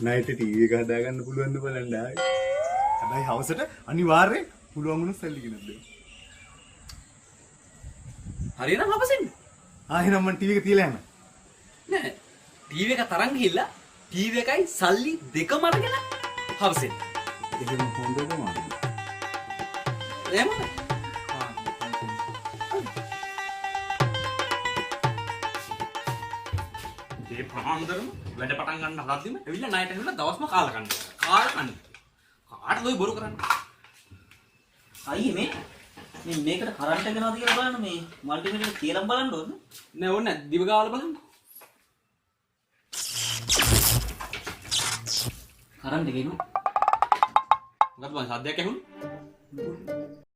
නයිට TV එක හදාගන්න පුළුවන් ද බලන්න ආයි. හැබැයි හවසට අනිවාර්යෙන් පුළුවන් වුණොත් සල්ලි ගෙනත් දෙන්න. හරියනම් හවසෙන්. එහෙනම් මම ටීවී එක තියලා යන්න. නෑ. ටීවී එක තරන් ගිහිල්ලා ටීවී එකයි සල්ලි දෙකම අරගෙන හවසෙන්. ඒක හොඳ තමයි. එහෙමද? ඒ ප්‍රාන්දරම වැඩ පටන් ගන්න හදද්දිම එවිල්ලා ණයට ඇවිල්ලා දවස්ම කාලා කන්න. කාලා කන්න. කාටද ඔය බොරු කරන්නේ? අයියේ මේ මේකට කරන්ට් එක යනවාද කියලා බලන්න මේ මල්ටිමීටර් එක තියලා බලන්න ඕනේ. නෑ ඕනේ නෑ. දිව ගාවලා බලන්න. කරන්ට් එක එනවා. මොකද මං සද්දයක් ඇහුණා?